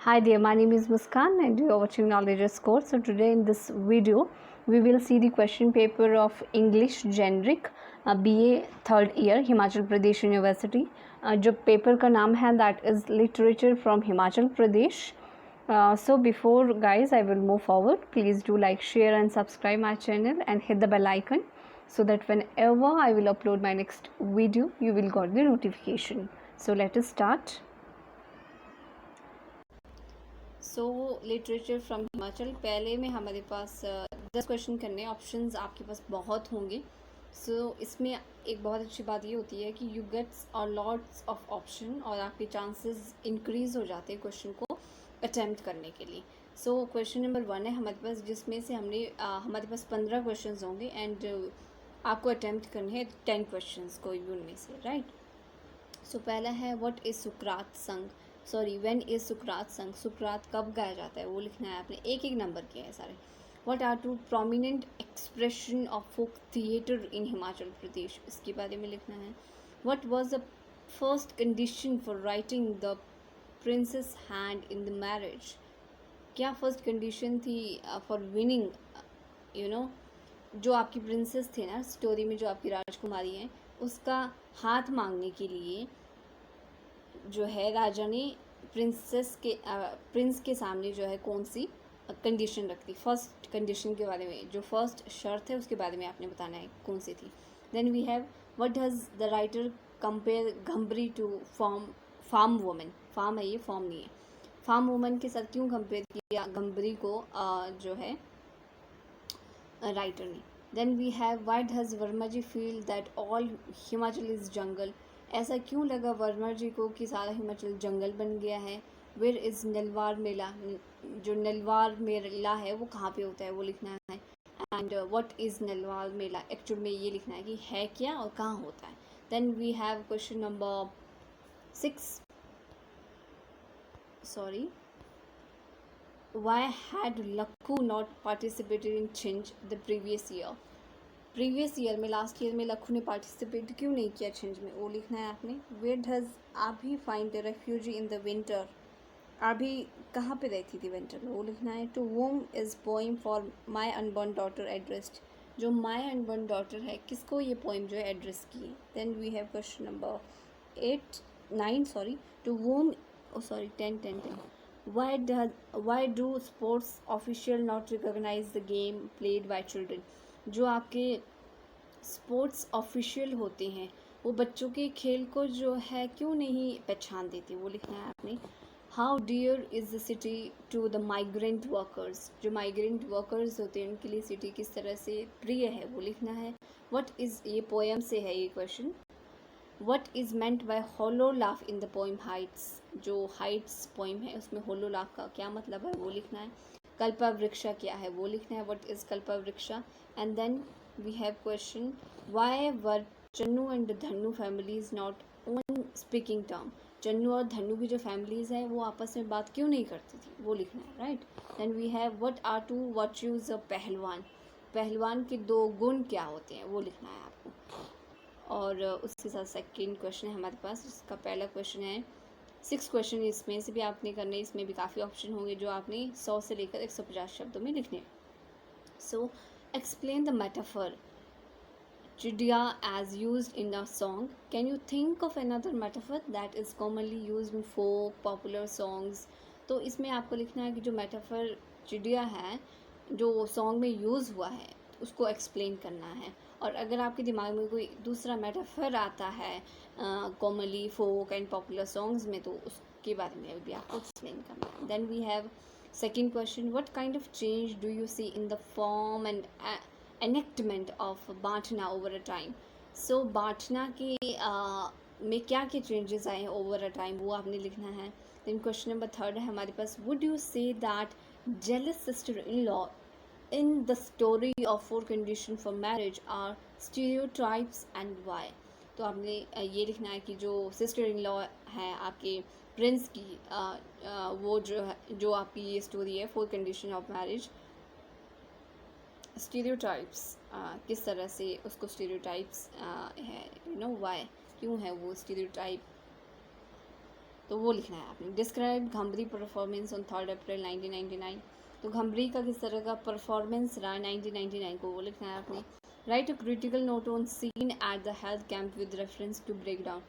Hi there, my name is Muskan and you are watching Knowledge Course. So today in this video, we will see the question paper of English Generic BA third year Himachal Pradesh University. जो paper का नाम है that is Literature from Himachal Pradesh. So before guys, I will move forward. Please do like, share and subscribe my channel and hit the bell icon so that whenever I will upload my next video, you will get the notification. So let us start. So literature from Himachal पहले में हमारे पास 10 question करने options आपके पास बहुत होंगे. सो इसमें एक बहुत अच्छी बात ये होती है कि you gets a lots of option और आपके चांसेस इंक्रीज़ हो जाते हैं क्वेश्चन को अटैम्प्ट करने के लिए. सो क्वेश्चन नंबर 1 है हमारे पास, जिसमें से हमारे पास 15 क्वेश्चन होंगे एंड आपको अटैम्प्ट करने हैं 10 क्वेश्चन कोई भी उनमें से, राइट. सो पहला है व्हाट इज़ सुकरात संग, व्हेन इज सुकरात संग, सुकरात कब गाया जाता है वो लिखना है आपने. एक एक नंबर किया है सारे. What are two prominent expression of folk theatre in Himachal Pradesh, इसके बारे में लिखना है. What was the first condition for writing the princess hand in the marriage, क्या फर्स्ट कंडीशन थी फॉर विनिंग जो आपकी प्रिंसेस थे ना स्टोरी में, जो आपकी राजकुमारी है, उसका हाथ मांगने के लिए जो है राजा ने प्रिंस के सामने जो है कौन सी कंडीशन रखती. फर्स्ट कंडीशन के बारे में, जो फर्स्ट शर्त है उसके बारे में आपने बताना है कौन सी थी. Then we have what does the writer compare Ghambari to farm women, farm है ये, फॉर्म नहीं है. फार्म वुमेन के साथ क्यों कंपेयर किया घम्बरी को जो है राइटर ने. Then we have why does Varma ji feel that all Himachal is jungle, ऐसा क्यों लगा वर्मा जी को कि सारा हिमाचल जंगल बन गया है. वेयर इज़ नलवार मेला, जो नलवार मेला है वो कहाँ पे होता है वो लिखना है. And what is Nalwar mela, actual में ये लिखना है कि है क्या और कहाँ होता है. Then we have question number 6, why had Lakku not participated in Chinch the previous year, previous year में, लास्ट ईयर में लखू ने पार्टिसिपेट क्यों नहीं किया छिंज में, वो लिखना है आपने. Where does Abhi find refuge in the winter, Abhi कहाँ पे रहती थी विंटर में, वो लिखना है. To whom is poem for my unborn daughter addressed, जो माई अनबॉर्न डॉटर है किसको ये पोइम जो है एड्रेस की है. Then we have question number 9 to वोम 10. Why do sports official not recognize the game played by children, जो आपके स्पोर्ट्स ऑफिशियल होते हैं वो बच्चों के खेल को जो है क्यों नहीं पहचान देते, वो लिखना है आपने. How dear is the city to the migrant workers, जो माइग्रेंट वर्कर्स होते हैं उनके लिए सिटी किस तरह से प्रिय है वो लिखना है. व्हाट इज़, ये पोएम से है ये question. What is meant by hollow laugh in the poem Heights, जो Heights पोइम है उसमें hollow laugh का क्या मतलब है वो लिखना है. कल्पा वृक्षा क्या है वो लिखना है. What is कल्पा वृक्षा. And then we have question, why were Channu and Dhannu families not on speaking term, Channu और धन्नू की जो फैमिलीज हैं वो आपस में बात क्यों नहीं करती थी वो लिखना है, right. Then we have what are two virtues of पहलवान, पहलवान के 2 गुण क्या होते हैं वो लिखना है आपको. और उसके साथ सेकंड क्वेश्चन है हमारे पास, जिसका पहला क्वेश्चन है 6 क्वेश्चन इसमें से भी आपने करने, इसमें भी काफ़ी ऑप्शन होंगे जो आपने 100 से लेकर 150 शब्दों में लिखने. सो एक्सप्लेन द मेटाफर चिड़िया as used in a song, can you think of another metaphor that is commonly used in folk popular songs. तो इसमें आपको लिखना है कि जो मेटाफर चिड़िया है जो सॉन्ग में यूज़ हुआ है उसको एक्सप्लेन करना है. और अगर आपके दिमाग में कोई दूसरा मेटाफर आता है commonly folk and popular songs में, तो उसके बारे में भी आपको एक्सप्लेन करना है. Then we have second question, what kind of change do you see in the form and enactment of बांटना ओवर अ टाइम. सो बांटना के में क्या क्या चेंजेस आए हैं ओवर अ टाइम वो आपने लिखना है. देन क्वेश्चन नंबर 3 है हमारे पास, would you say that jealous sister in law in the story of 4 conditions for marriage are stereotypes and why. तो आपने ये लिखना है कि जो सिस्टर इन लॉ है आपके प्रिंस की वो जो आपकी ये स्टोरी है 4 कंडीशन ऑफ मैरिज, स्टीरियोटाइप्स किस तरह से उसको स्टीरियोटाइप्स है, वाई क्यों है वो स्टीरियोटाइप. तो वो लिखना है आपने। डिस्क्राइब घम्बरी परफॉर्मेंस ऑन 3 अप्रैल 1999, तो घम्बरी का किस तरह का परफॉर्मेंस रहा 1999 को, वो लिखना है आपने। Write a critical note on scene at the health camp with reference to break down,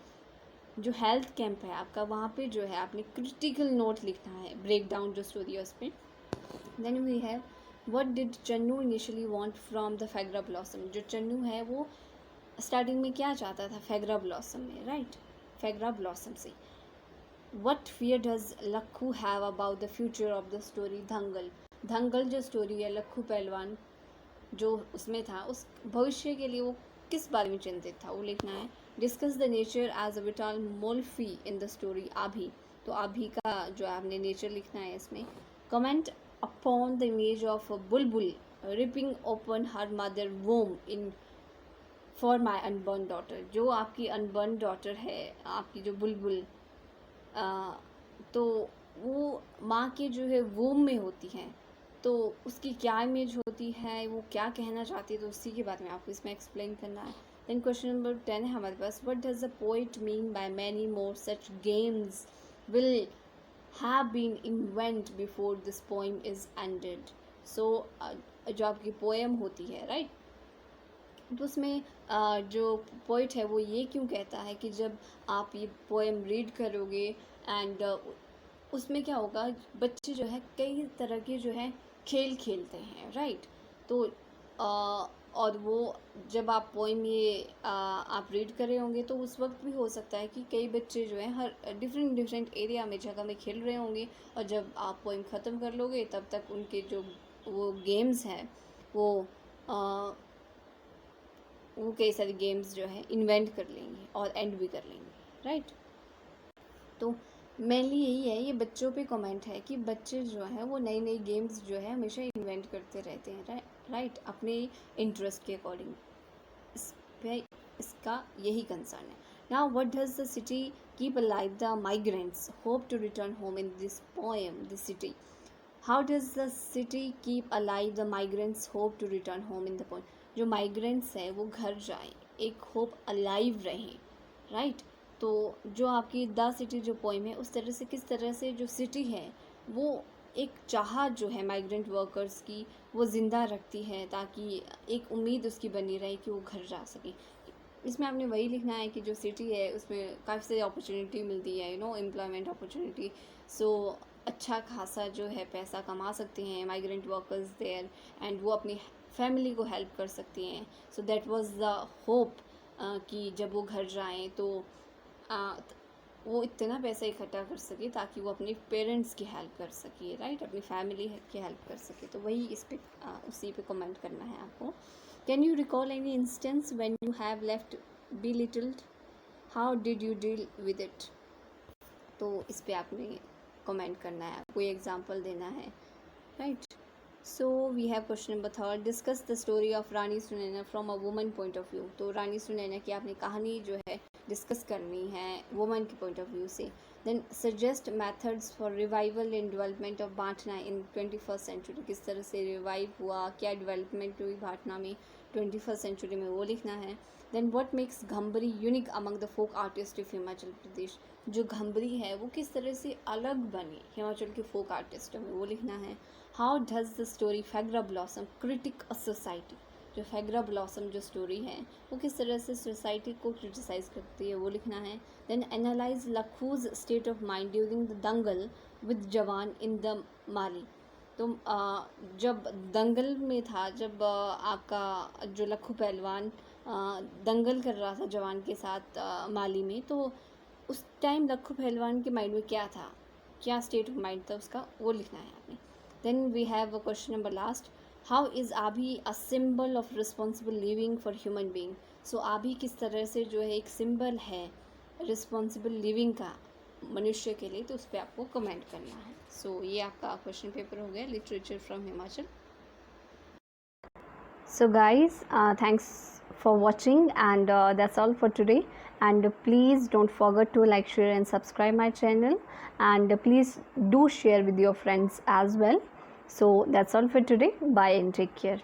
जो हेल्थ कैंप है आपका वहाँ पे जो है आपने क्रिटिकल नोट लिखना है, ब्रेक डाउन जो स्टोरी है उस पर। Then we have what did Channu initially want from the Fegra blossom, जो चन्नू है वो स्टार्टिंग में क्या चाहता था फेगरा ब्लॉसम में, राइट, फेगरा ब्लॉसम से। What fear does Lakkhu have about the future of the story Dangal, Dangal जो स्टोरी है लक्खू पहलवान जो उसमें था, उस भविष्य के लिए वो किस बारे में चिंतित था, वो लिखना है। Discuss the nature as a vital motif in the story Abhi, तो आभी का जो है आपने नेचर लिखना है इसमें। Comment upon the image of Bulbul ripping open her mother womb in for my unborn daughter, जो आपकी अनबर्न डॉटर है आपकी जो बुलबुल, तो वो माँ के जो है वोम में होती हैं, तो उसकी क्या इमेज होती है, वो क्या कहना चाहती है, तो उसी के बारे में आपको इसमें एक्सप्लेन करना है। देन क्वेश्चन नंबर 10 है हमारे पास, what does the poet mean by many more such games will have been invented before this poem is ended, so जो आपकी पोएम होती है, राइट, तो उसमें जो पोइट है वो ये क्यों कहता है कि जब आप ये पोएम रीड करोगे एंड उसमें क्या होगा, बच्चे जो है कई तरह के जो है खेल खेलते हैं, राइट, तो और वो जब आप पोएम ये आप रीड कर रहे होंगे तो उस वक्त भी हो सकता है कि कई बच्चे जो है हर डिफरेंट एरिया में जगह में खेल रहे होंगे, और जब आप पोएम ख़त्म कर लोगे तब तक उनके जो वो गेम्स हैं वो कई सारे गेम्स जो है इन्वेंट कर लेंगे और एंड भी कर लेंगे, राइट। तो मेनली यही है, ये बच्चों पे कमेंट है कि बच्चे जो हैं वो नई नई गेम्स जो है हमेशा इन्वेंट करते रहते हैं, राइट, अपने इंटरेस्ट के अकॉर्डिंग, इस पे इसका यही कंसर्न है। Now what does the city keep alive the migrants hope to return home in this poem, this city, how does the city keep alive the migrants hope to return home in the poem, जो migrants है वो घर जाएं, एक hope alive रहें, right, तो जो आपकी द सिटी जो पोएम है उस तरह से किस तरह से जो सिटी है वो एक चाहत जो है माइग्रेंट वर्कर्स की वो ज़िंदा रखती है, ताकि एक उम्मीद उसकी बनी रहे कि वो घर जा सके। इसमें आपने वही लिखना है कि जो सिटी है उसमें काफ़ी सारी अपॉर्चुनिटी मिलती है, एम्प्लॉयमेंट अपॉर्चुनिटी, सो अच्छा खासा जो है पैसा कमा सकते हैं माइग्रेंट वर्कर्स देयर, एंड वो अपनी फैमिली को हेल्प कर सकती हैं। So that was the hope कि जब वो घर जाएं तो वो इतना पैसा इकट्ठा कर सके ताकि वो अपने पेरेंट्स की हेल्प कर सके, राइट, अपनी फैमिली की हेल्प कर सके, तो वही इस पे उसी पे कमेंट करना है आपको। Can you recall any instance when you have left belittled, how did you deal with it, तो इस पे आपने कमेंट करना है, कोई एग्जांपल देना है, right. So we have question number 3, discuss the story of Rani Sunaina from a woman point of view, तो रानी सुनैना की आपने कहानी जो है डिस्कस करनी है वुमन के पॉइंट ऑफ व्यू से। Then suggest methods for revival and development of Bhatna in 21st century, किस तरह से रिवाइव हुआ, क्या डेवलपमेंट हुई भाटना में 21st सेंचुरी में, वो लिखना है। Then what makes Ghambari unique among the folk artist of Himachal Pradesh, जो घम्बरी है वो किस तरह से अलग बनी हिमाचल के फोक आर्टिस्टों में, वो लिखना है। How does the story Fegra blossom critique a society, जो फेगरा ब्लॉसम जो स्टोरी है वो किस तरह से सोसाइटी को क्रिटिसाइज़ करती है, वो लिखना है। Then analyze Lakhu's state of mind during the Dangal with jawan in the माली, तो जब दंगल में था, जब आपका जो लखू पहलवान दंगल कर रहा था जवान के साथ माली में, तो उस टाइम लखू पहलवान के माइंड में क्या था, क्या स्टेट ऑफ माइंड था उसका, वो लिखना है आपने। Then we have a question number last, how is Abhi a symbol of responsible living for human being, so Abhi किस तरह से जो है एक सिंबल है रिस्पॉन्सिबल लिविंग का मनुष्य के लिए, तो उस पर आपको कमेंट करना है। सो ये आपका क्वेश्चन पेपर हो गया literature from Himachal. So guys, thanks for watching, and that's all for today, and please don't forget to like, share and subscribe my channel, and please do share with your friends as well. So that's all for today. Bye and take care.